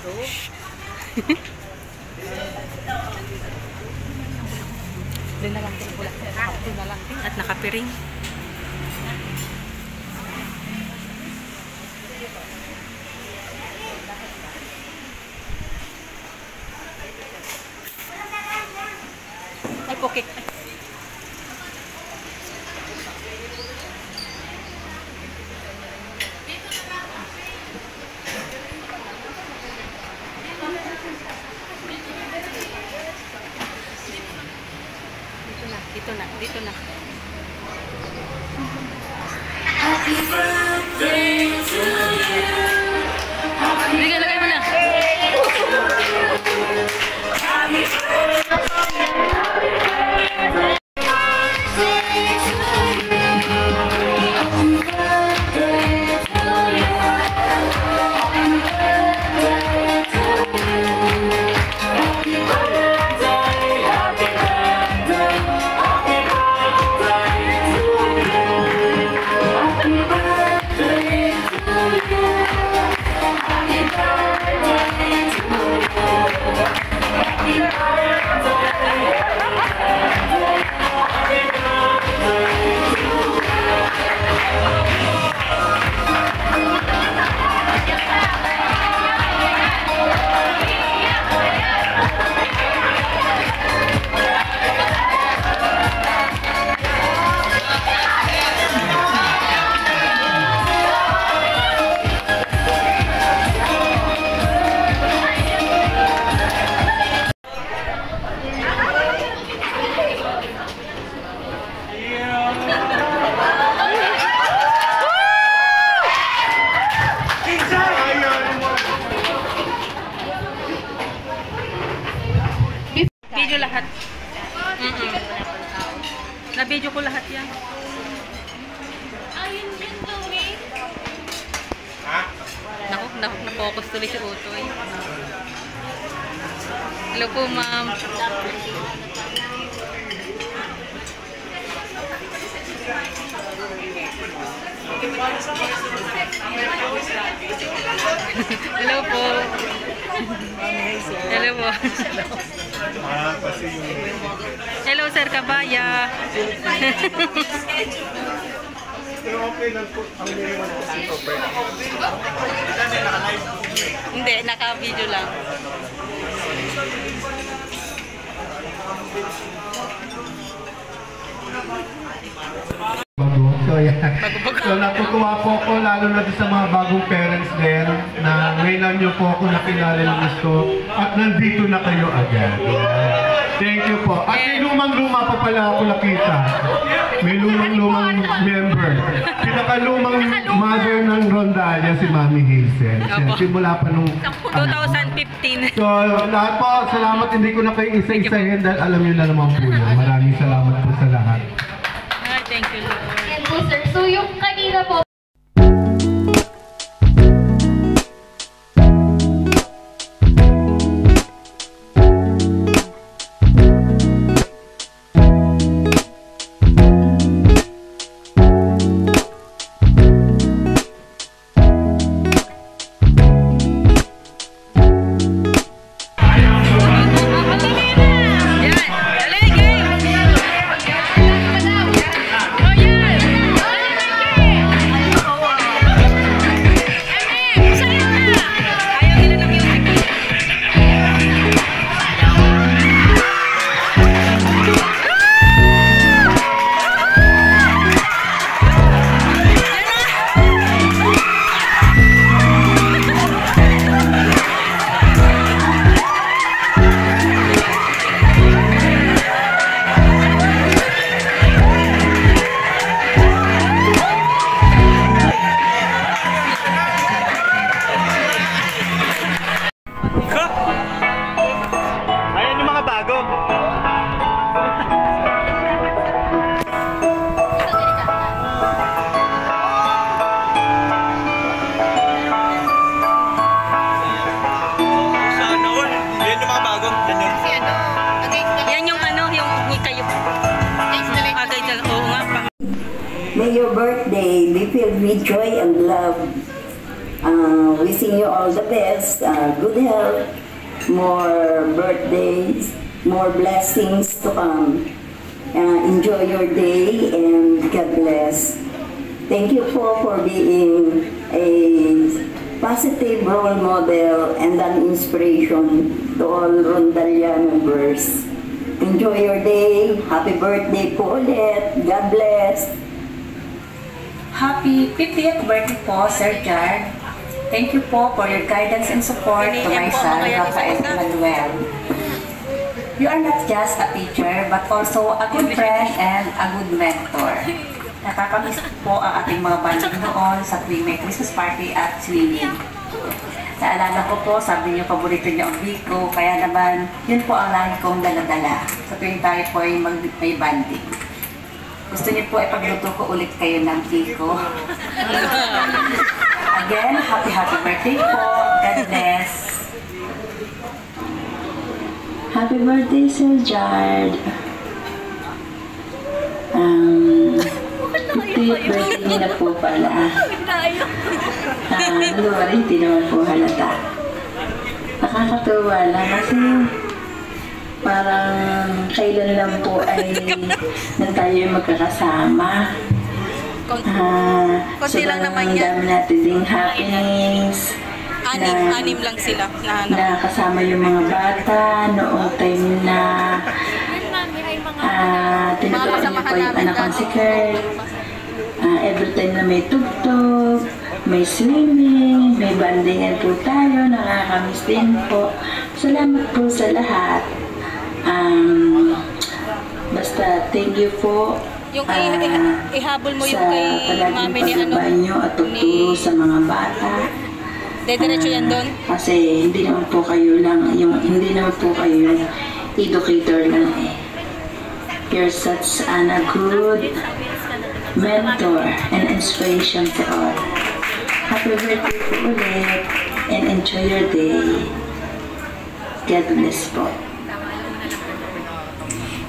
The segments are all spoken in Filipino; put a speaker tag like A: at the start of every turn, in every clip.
A: Doon na lang din pula. Doon na lang din at nakapiring. Ay, pokek. Dito na. Happy birthday to you. Bigyan, lagay mo na. Happy birthday to you. Video lahat. Na-video ko lahat yan. Ayun yun gawin. Naku, na-focus tuloy si Utoy. Hello po, ma'am. Hello po. Hello po. Hello, Sir Kabaya. Hindi, naka-video lang.
B: So natutuwa po ako lalo na sa mga bagong parents din na ngayon lang niyo po ako nakilala ng gusto at nandito na kayo agad. Thank you po. At may lumang-luma pa pala ako nakita. May lumang-lumang member. Pinakalumang mother ng Rondalia si Mami Hazel. Simula pa nung
A: 2015.
B: So lahat po, salamat. Hindi ko na kayo isa-isahin dahil alam niyo na naman po yun. Maraming salamat po sa lahat.
A: Thank you, Lord.
C: Yan po, sir. So, yung kanina po,
D: May your birthday be filled with joy and love. Wishing you all the best, good health, more birthdays, more blessings to come. Enjoy your day and God bless. Thank you for being a positive role model and an inspiration to all Rondalia members. Enjoy your day. Happy birthday po ulit. God bless.
E: Happy 50th birthday po, Sir Jar. Thank you po for your guidance and support to my son, Rafael Manuel. You are not just a teacher, but also a good friend and a good mentor. Nakakamiss po ang ating mga banding noon sa tuwing may Christmas party at swimming. Naalala ko po, sabi niyo paborito niyo ang biko, kaya naman yun po ang lagi kong dala-dala sa tuwing tayo po ay may banding. Gusto niyo po ipagluto ko ulit kayo ng biko. Again, happy birthday po. God bless.
D: Happy birthday, Sir Jard. 50th birthday niya na po pala. Hindi naman po halata. Nakakatuwa lang kasi parang kailan lang po ay nang tayo magkakasama.
A: Konti lang naman yan.
D: Dami natin ding happenings.
A: Anim lang sila.
D: Na kasama yung mga bata noong time na tinutuan niyo po yung anak kong si Kurt. Every time na may tugtog, may swimming, may bandingan po tayo, nakakamiss din po. Salamat po sa lahat. Basta thank you po.
A: Yung ihabol mo yung kay mami ni ano.
D: Nyo at tuturo sa mga bata.
A: Dediretso yan doon?
D: Kasi hindi naman po kayo yung educator lang eh. You're such a good mentor and inspiration to all. Happy birthday po ulit and enjoy your day. God bless po.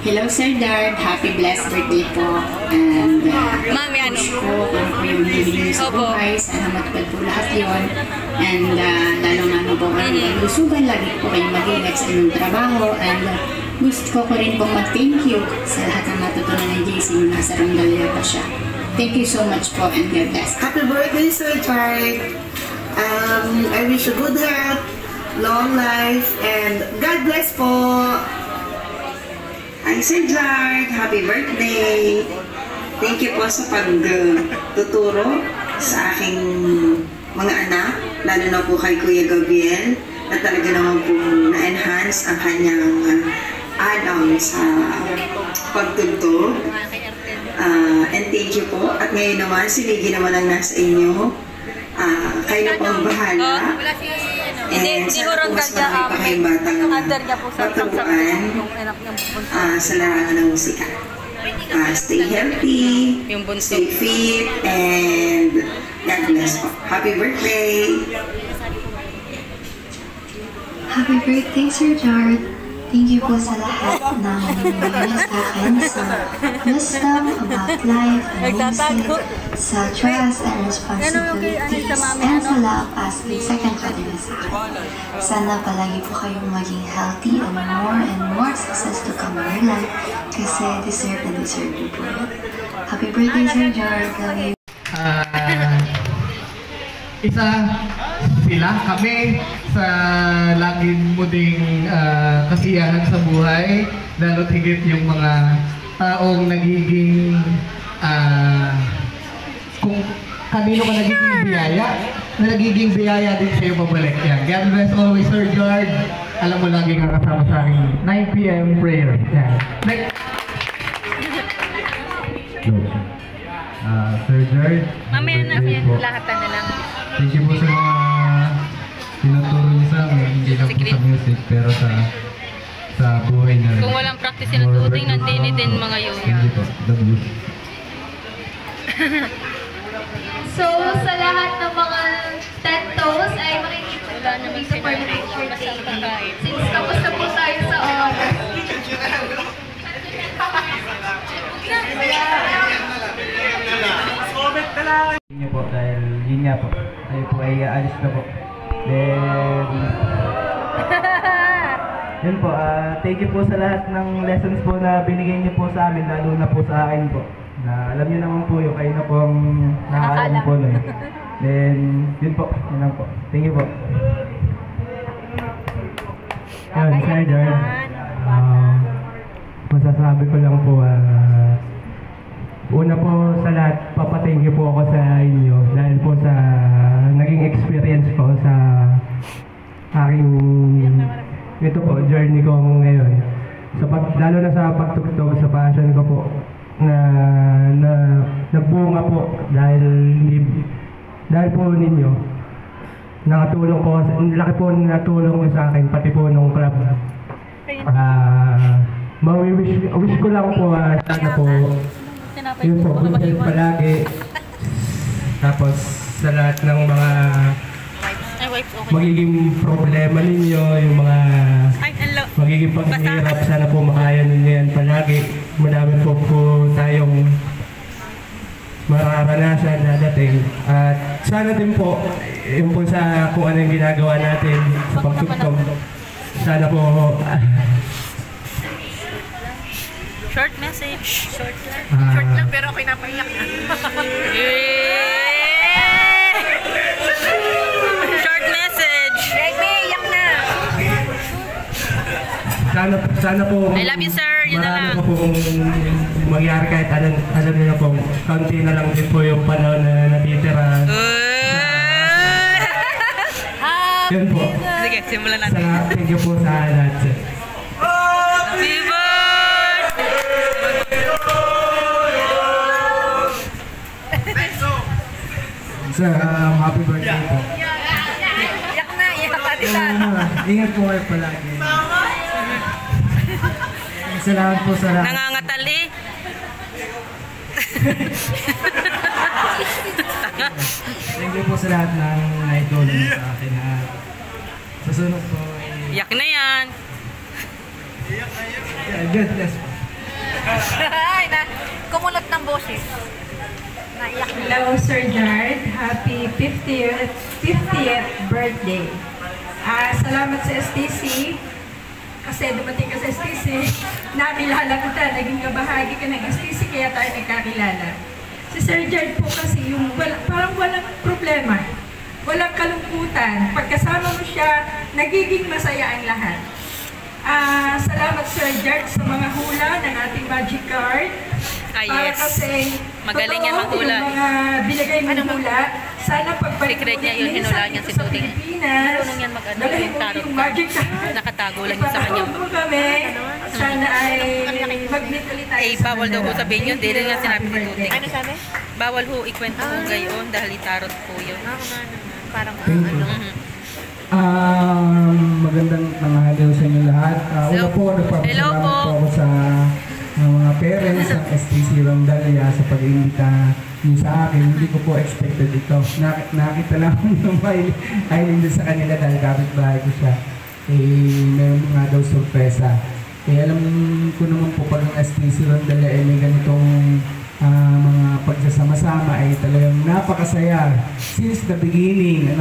F: Hello, Sir Dard. Happy blessed birthday po. And
A: Mami, ano?
F: wish ko kung po yung hiling sa buhay, sana matupad po lahat yun. And lalo po kayong lusugan, lagi po kayong mag-ingat sa inyong trabaho. And gusto ko rin pong mag-thank you sa lahat ng natutunan ng JC nung nasa Rondalia pa siya. Thank you so much po and God bless.
G: Happy birthday, Sir Dard. I wish you good health, long life, and God bless po.
H: Hi, Sir Jard. Happy birthday. Thank you po sa pagtuturo sa aking mga anak, lalo na po kay Kuya Gabriel, na talaga naman po na-enhance ang kanyang alam sa pagtuturo. And thank you po. At ngayon naman, si Miggy naman ang nasa inyo. Kayo na po ang bahala. And sana po mas marami pa kayong batang paturuan sa larangan ng musika. Stay healthy, stay fit, and God bless po. Happy birthday!
I: Happy birthday, Sir Jard. Thank you po sa lahat ng nangyayari sa akin sa wisdom about life and music, sa trust and responsibilities, and sa love as a second father sa akin. Sana palagi po kayong maging healthy and more success to come in your life kasi deserve niyo po yun. Happy birthday, Sir Jard. Love you.
B: Isa sila kami sa laging muling kasiyahan sa buhay, lalo't higit yung mga taong nagiging kung kanino ka nagiging biyaya, na nagiging biyaya din sa'yo babalik yan. God bless always, Sir Jard. Alam mo, lagi kang kasama sa aking 9 p.m. prayer. Yan. Next. Sir Jard.
A: Mamaya na yan, lahatan na lang.
B: Thank you po sa mga tinuturo niyo sa amin, hindi lang po sa music, pero sa buhay na rin.
A: Kung walang practice sinututing, nandini din mga yun.
B: Hindi po, W.
C: So, sa lahat ng mga 10 toes ay makikita namin sa picture taking. Since tapos na po tayo sa oras.
J: Yun po dahil yun nga po. kayo po ay aalis na po. Then, yun po, thank you po sa lahat ng lessons po na binigay niyo po sa amin, lalo na po sa akin po. Na alam niyo naman po yung kayo na po ang nakakaalam po nun. Then, yun po, yun lang po. Thank you po.
B: Yun, Sir George. Masasabi ko lang po, una po sa lahat, thank you po ako sa inyo dahil po sa naging experience ko sa aking ito po, journey ko ngayon. Lalo na sa pagtugtog, sa passion ko po na nagbunga po dahil po ninyo. Nakatulong po, laki po natulong ko sa akin, pati po nung club. Wish ko lang po, sana po, yun po, good health palagi. Tapos sa lahat ng mga magiging problema ninyo, yung mga magiging paghihirap, sana po makaya ninyo yan palagi. Madami po tayong mararanasan na dating. At sana din po, yung po sa kung ano yung ginagawa natin sa pagtugtog, sana po
A: Short message. Short lang pero ako'y napaiyak na. Short message. Baby, iyak na.
B: Sana po
A: I love you, sir. Yun na lang.
B: marami po kung magyari kahit alam niyo na po, kaunti na lang din po yung panahon na natitira. Yun po.
A: Sige, simulan natin.
B: Thank you po sa lahat, sir. Sir, happy birthday po.
A: Iyak na, iyak pa tita.
B: Ingat po kayo palagi. Salamat po sa lahat.
A: Nangangatal eh.
B: Thank you po sa lahat ng naitulong sa akin. Susunod po.
A: Iyak na yan.
B: God bless po.
A: Ay, kumulot ng boses. Naiyak na.
K: Hello, Sir Jard. Happy 50th birthday. Salamat sa STC. Kasi dumating ka sa STC, nakilala kita, naging kabahagi ka ng STC, kaya tayo nagkakilala. Si Sir Jard po kasi yung parang walang problema, walang kalungkutan. Pagkasama mo siya, nagiging masaya ang lahat. Salamat Sir Jard sa mga hula ng ating magic card. Para
A: Yes.
K: kasi
A: Magaling yan maghula.
K: Yung mga binigay mong hula, sana pagbalik
A: Secret niya yun, hinula niya si Tuting. Marunong yan
K: dalahin mo yung magic card.
A: Nakatago lang yun sa kanya.
K: Ipapagod mo kami, sana ay mag-meet ulit tayo sa
A: bawal daw po sabihin yun, dito nga sinabi ni Tuting.
K: Ano sabi?
A: Bawal ho ikwento po gayon dahil itarot po yun. Parang
J: Magandang tanghali sa inyo lahat. Una po, nagpapasalamat po ako sa mga parents ng STC Rondalia sa pag-imbita niyo sa akin. Hindi ko po expected ito. Nakita lang ng Aileen doon sa kanila dahil kapit-bahay ko siya. Meron nga daw sorpresa. Alam ko naman po pag ang STC Rondalia may ganitong mga pagsasama-sama ay talagang napakasaya since the beginning,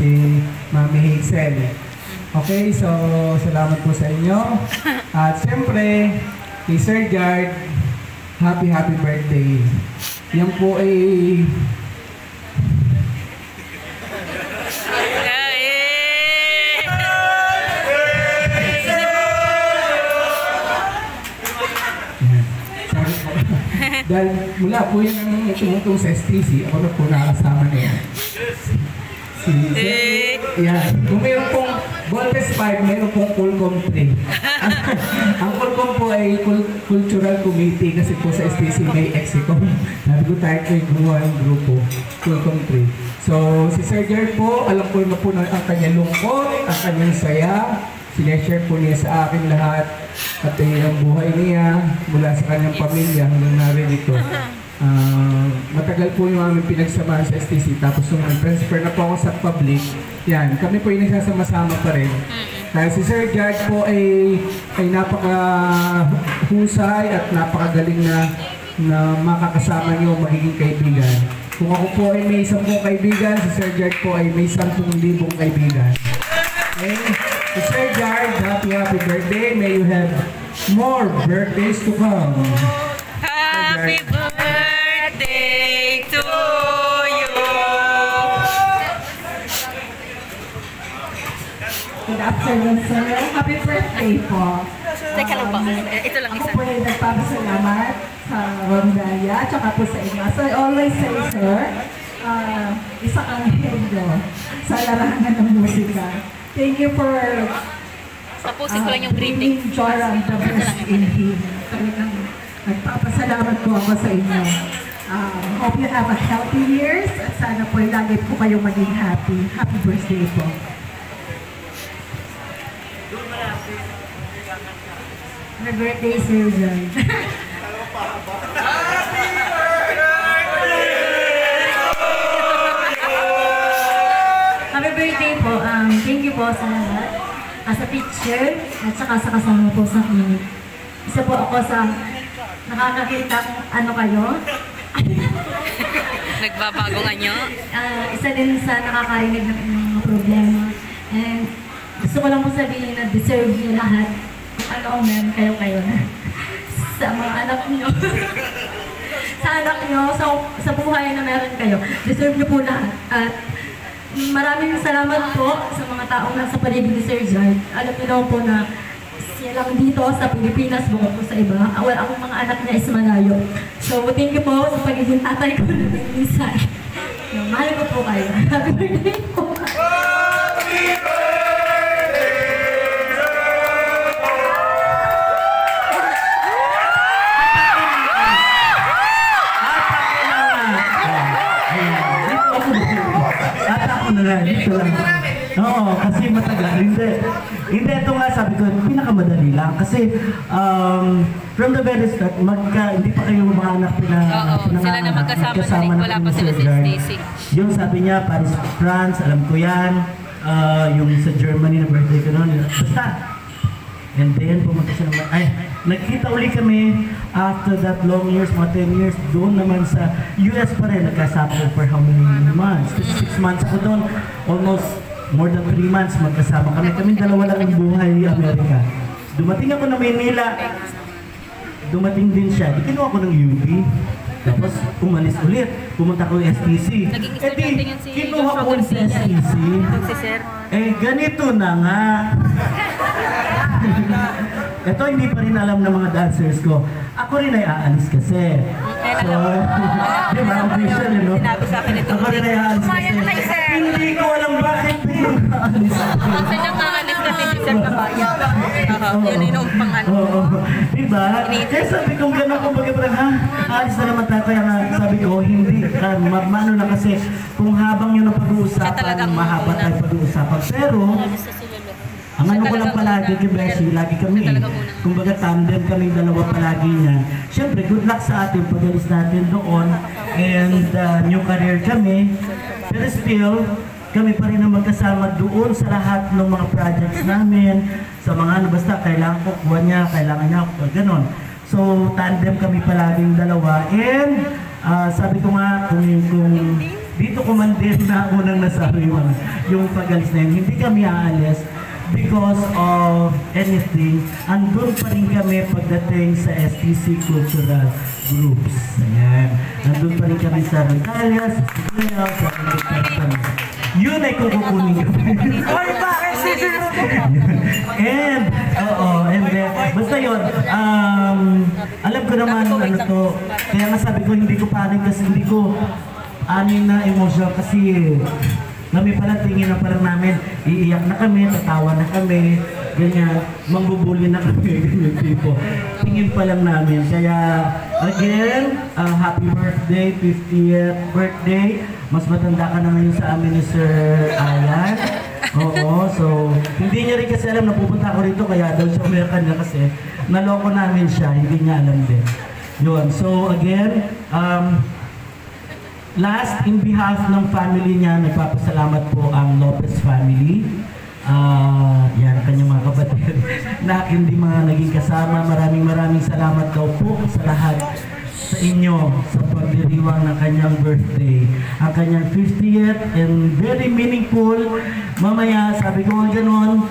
J: si Mami Hazel. Okay, so salamat po sa inyo. At siyempre, kay Sir Jard, happy birthday. Yan po ay dahil mula po yan ang tumutong sa STC, ako na po nakasama na yan. Yan. Kung mayroon pong Voltes 5, mayroon pong Coolcom 3. Ang Coolcom po ay Cultural Committee kasi po sa STC may Exicom. Sabi ko tayo ko yung gumawa ng grupo, Coolcom 3. So, si Sir Jard po, alam ko na po ang kanyang lungkot, ang kanyang saya. Sineshare po niya sa akin lahat at ang buhay niya mula sa kanyang pamilya hanggang narito. Matagal po yung aming pinagsamahan sa STC tapos nung transfer na po ako sa public, yan, kami po yung nagsasama-sama pa rin. Kaya si Sir Jard po ay napaka-husay at napakagaling na makakasama niyo magiging kaibigan. Kung ako po ay may 10 kaibigan, si Sir Jard po ay may 10,000 kaibigan. Okay? So Sir Jard, happy birthday. May you have more birthdays to come.
A: Happy birthday to you.
K: Good afternoon, sir. Happy birthday po.
A: Teka lang po. Ito lang isa.
K: Ako po ay nagpapasalamat sa Rondalia at saka po sa inyo. As I always say, sir, isa kang hero sa larangan ng musika. Thank you for
A: tapusin ko lang yung greeting.
K: Joran, the best in him. Talagang nagpapasalamat po ako sa inyo. Hope you have a healthy years at sana po lagi po kayong maging happy. Happy birthday po. Happy birthday, Sir John. Happy birthday po. Thank you po sa lahat. As a teacher, at saka sa kasama po sa clinic. Isa po ako sa nakakakita kung ano kayo.
A: Nagbabago nga nyo?
K: Isa din sa nakakarinig ng mga problema. And gusto ko lang po sabihin na deserve niyo lahat. Kung ano ang meron kayo na. Sa mga anak niyo. Sa anak niyo, sa buhay na meron kayo. Deserve niyo po lahat. At maraming salamat po sa mga taong nasa paligid ni Sir Jard. Alam niyo naman po na siya lang dito sa Pilipinas, bukod po sa iba. Ang mga anak niya is malayo. So, thank you po sa pagiging tatay ko na minsan. Mahal ko po kayo. Happy birthday po!
J: Dito lang. Oo, kasi matagal. Hindi, ito nga sabi ko, pinakamadali lang. Kasi from the very start, hindi pa kayo mga anak
A: sila na magkasama na wala pa sila si Stacy.
J: Yung sabi niya, Paris, France, alam ko yan. Yung sa Germany na birthday ko noon. Basta. And then, pumunta siya naman. Nagkita uli kami after that long years, mga 10 years, doon naman sa US pa rin. Nagkasama ko for how many months? 6 months ako doon. Almost more than 3 months magkasama kami. Kami dalawa lang ang buhay Amerika. Dumating ako na Manila. Dumating din siya. Di kinuha ko ng UP. Tapos umalis ulit. Pumunta ko ng STC. Kinuha ko ng STC. Ganito na nga. Ito hindi pa rin alam ng mga dancers ko. Ako rin ay aalis kasi. So, di ba? Official, you know? Ako rin ay aalis kasi. Hindi ko alam bakit biglang aalis ako.
A: Kasi nang aalis kasi si Sir Kabayan. Yun yung pang-ano.
J: Diba? Kaya sabi kong gano'n kung bagay ha? Aalis na naman tayo. Kaya nga sabi ko, hindi. Mano na kasi kung habang yun ang pag-uusapan, mahaba tayo pag-uusapan. Pero, ang ano ko lang palagi kay Beshi, lagi kami kumbaga tandem kaming dalawa palagi niya. Siyempre, good luck sa atin pag-alis natin doon and new career kami. Pero still, kami pa rin ang magkasama doon sa lahat ng mga projects namin. Sa mga ano, basta kailangan ko kuha niya, kailangan niya ako, gano'n. So, tandem kami palaging dalawa. And sabi ko nga, kung dito ko man din na unang nasabi yung pag-alis na yun, hindi kami aalis. Because of anything, andun pa rin kami pagdating sa STC Cultural Groups. Ayan. Andun pa rin kami sa Rondalia, sa Sigayaw, sa Pagkakatan. Yun ay kukukunin kami. Oy, bakit And, and then, basta yun, alam ko naman, ano to, kaya nga sabi ko, hindi ko panig kasi hindi ko anin na emotion kasi kami pala tingin na parang namin, iiyak na kami, tatawa na kami, ganyan, mangbubuli na kami, ganyan tipo. Tingin pa lang namin. Kaya, again, happy birthday, 50th birthday. Mas matanda ka na ngayon sa amin ni Sir Alan. Oo, so, hindi niya rin kasi alam na pupunta ako rito, kaya daw siya American na kasi naloko namin siya, hindi niya alam din. Yun, so again, last, in behalf ng family niya, nagpapasalamat po ang Lopez family. Yan, kanyang mga kapatid na hindi mga naging kasama. Maraming salamat daw po sa lahat sa inyo sa
L: pagdiriwang ng kanyang birthday. Ang kanyang 50th and very meaningful. Mamaya, sabi ko nga ganon,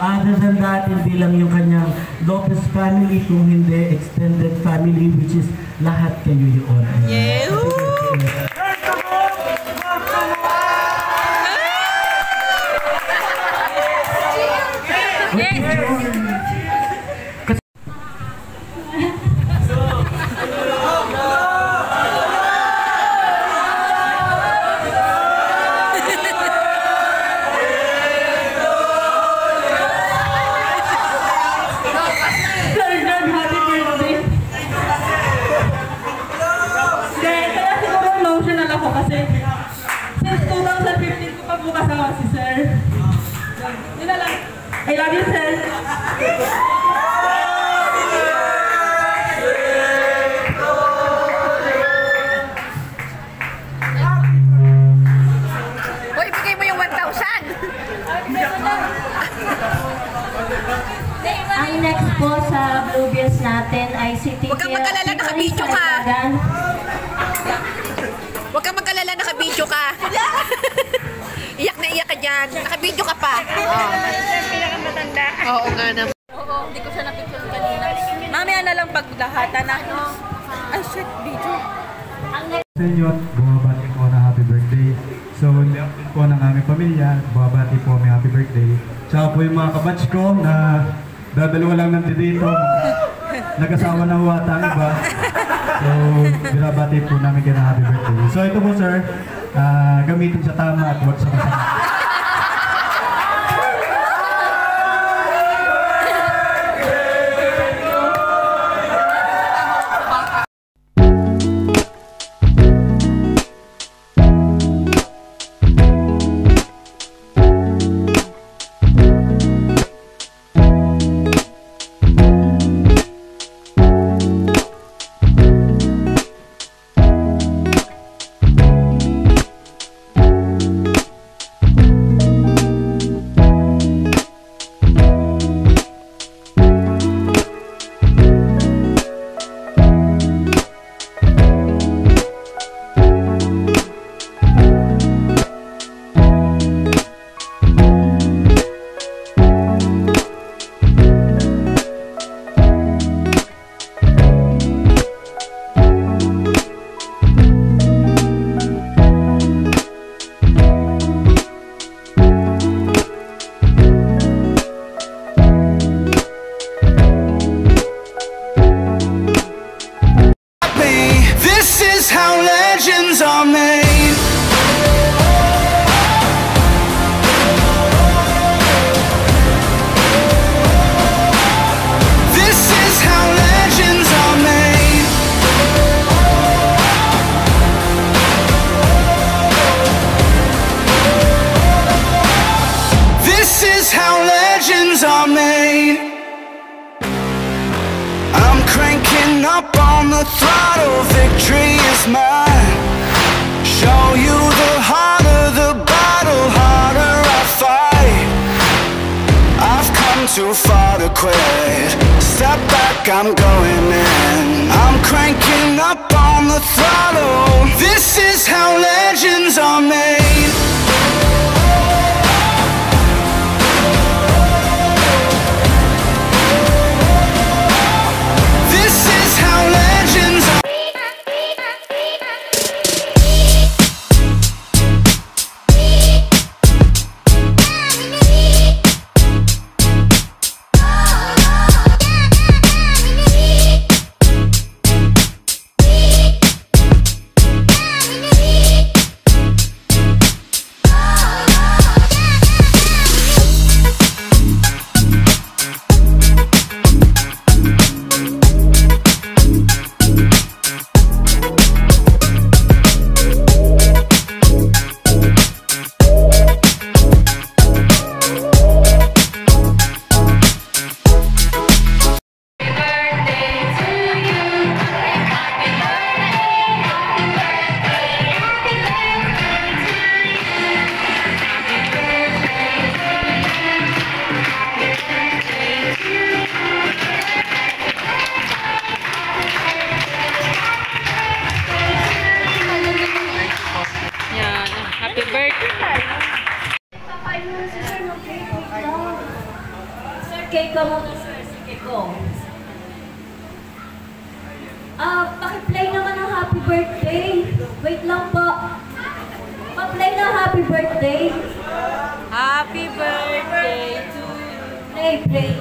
L: other than that, hindi lang yung kanyang Lopez family, kung hindi extended family, which is lahat kayo yun.
A: Yeah!
K: I love you, sir.
A: Hoy, bigay mo yung 1,000!
C: Ang next po sa Bluebills natin ay si Tiki.
A: Huwag kang magkalala, nakabidyo ka! Huwag kang magkalala, nakabidyo ka! Iyak na iyak ka dyan. Nakabidyo ka pa. Oo. Pinakamatanda. Oo nga naman. Oo, hindi ko siya napicture kanina. Mamaya na lang paglahatan na. Ay, shit, video.
J: Sa inyo, bumabati po na happy birthday. So, po ng aming pamilya, bumabati po may happy birthday. Tsaka po yung mga kabatch ko na dadalawa lang nandito. Nag-asawa na huwata ang iba. So, binabati po namin kayo ng happy birthday. So, ito po sir, gamitin sa tama at huwag sa masama.
M: Up on the throttle, victory is mine. Show you the harder the battle, harder I fight. I've come too far to quit. Step back, I'm going in. I'm cranking up on the throttle. This is how legends are made.
N: Sir Keiko muna, sir. Sir Keiko. Pakiplay naman ng happy birthday. Wait lang po. Pa-play na happy birthday.
A: Happy birthday to you.
N: Play.